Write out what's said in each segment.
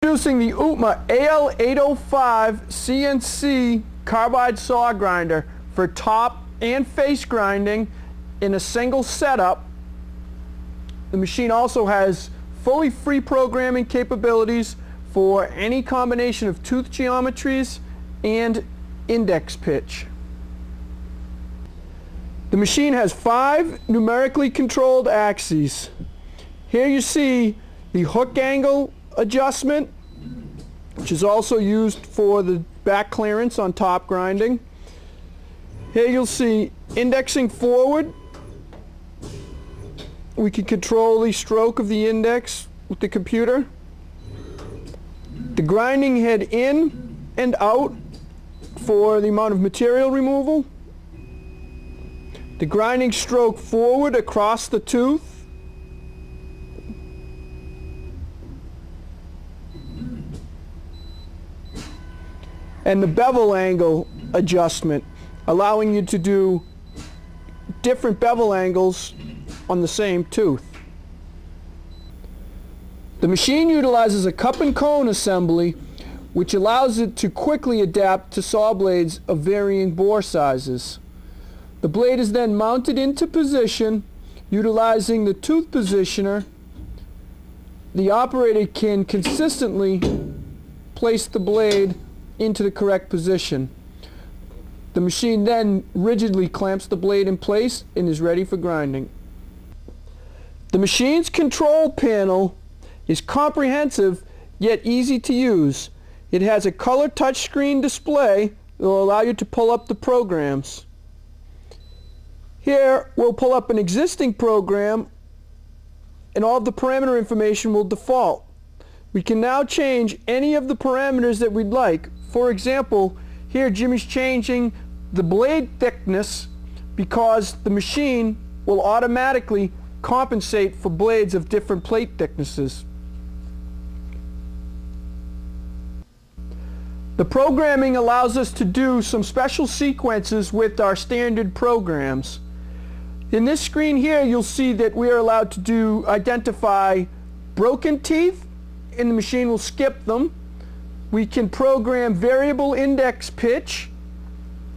Introducing the UTMA AL805 CNC Carbide Saw Grinder for top and face grinding in a single setup. The machine also has fully free programming capabilities for any combination of tooth geometries and index pitch. The machine has 5 numerically controlled axes. Here you see the hook angle adjustment, which is also used for the back clearance on top grinding. Here you'll see indexing forward. We can control the stroke of the index with the computer. The grinding head in and out for the amount of material removal. The grinding stroke forward across the tooth. And the bevel angle adjustment, allowing you to do different bevel angles on the same tooth. The machine utilizes a cup and cone assembly, which allows it to quickly adapt to saw blades of varying bore sizes. The blade is then mounted into position utilizing the tooth positioner. The operator can consistently place the blade into the correct position. The machine then rigidly clamps the blade in place and is ready for grinding. The machine's control panel is comprehensive yet easy to use. It has a color touchscreen display that will allow you to pull up the programs. Here we'll pull up an existing program and all of the parameter information will default. We can now change any of the parameters that we'd like. For example, here Jimmy's changing the blade thickness because the machine will automatically compensate for blades of different plate thicknesses. The programming allows us to do some special sequences with our standard programs. In this screen here you'll see that we are allowed to identify broken teeth, and the machine will skip them. We can program variable index pitch,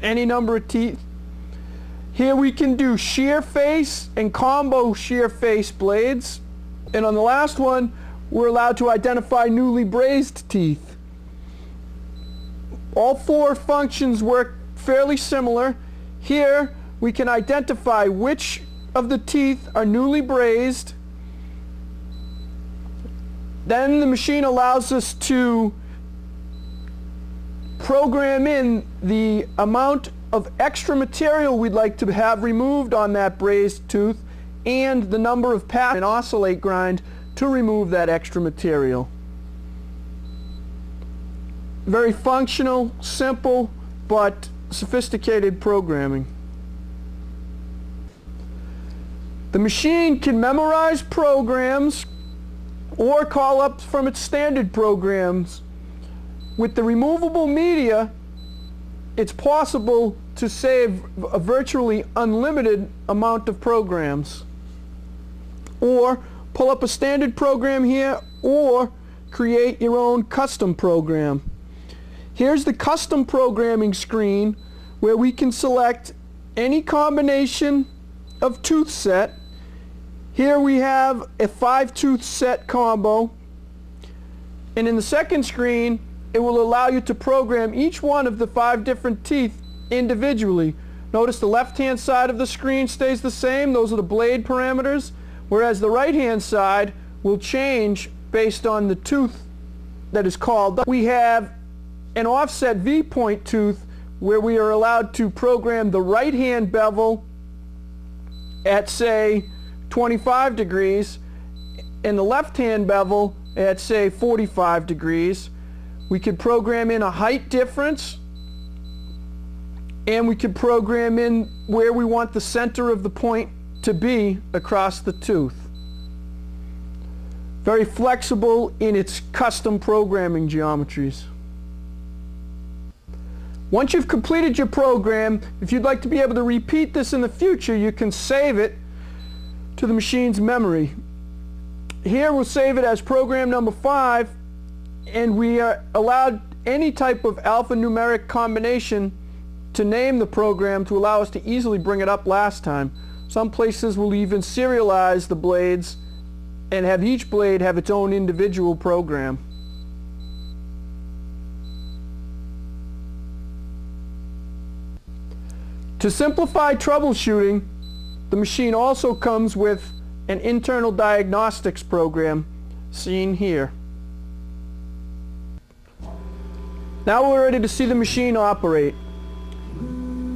any number of teeth. Here we can do shear face and combo shear face blades. And on the last one, we're allowed to identify newly brazed teeth. All 4 functions work fairly similar. Here we can identify which of the teeth are newly brazed. Then the machine allows us to program in the amount of extra material we'd like to have removed on that brazed tooth and the number of passes and oscillate grind to remove that extra material. Very functional, simple, but sophisticated programming. The machine can memorize programs or call up from its standard programs. With the removable media, it's possible to save a virtually unlimited amount of programs. Or pull up a standard program here or create your own custom program. Here's the custom programming screen where we can select any combination of tooth set. Here we have a 5-tooth set combo, and in the second screen it will allow you to program each one of the 5 different teeth individually. Notice the left hand side of the screen stays the same, those are the blade parameters, whereas the right hand side will change based on the tooth that is called. We have an offset V-point tooth where we are allowed to program the right hand bevel at, say, 25 degrees and the left hand bevel at, say, 45 degrees. We could program in a height difference, and we could program in where we want the center of the point to be across the tooth. Very flexible in its custom programming geometries. Once you've completed your program, if you'd like to be able to repeat this in the future, you can save it to the machine's memory. Here we'll save it as program number 5, and we are allowed any type of alphanumeric combination to name the program to allow us to easily bring it up last time. Some places will even serialize the blades and have each blade have its own individual program. To simplify troubleshooting, the machine also comes with an internal diagnostics program, seen here. Now we're ready to see the machine operate.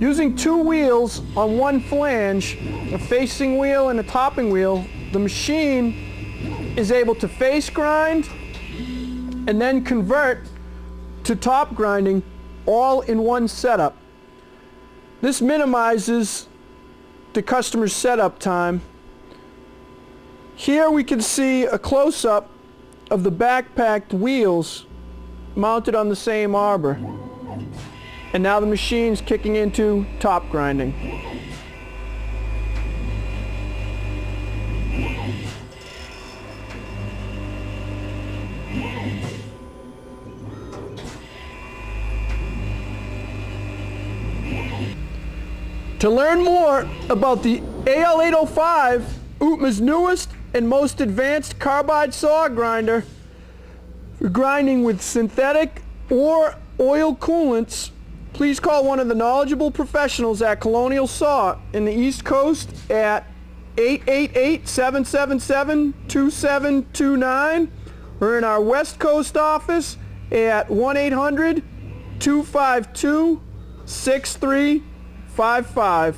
Using two wheels on one flange, a facing wheel and a topping wheel, the machine is able to face grind and then convert to top grinding all in one setup. This minimizes the customer's setup time. Here we can see a close-up of the backpacked wheels mounted on the same arbor. And now the machine's kicking into top grinding. To learn more about the AL805, UTMA's newest and most advanced carbide saw grinder for grinding with synthetic or oil coolants, please call one of the knowledgeable professionals at Colonial Saw in the East Coast at 888-777-2729 or in our West Coast office at 1-800-252-6355.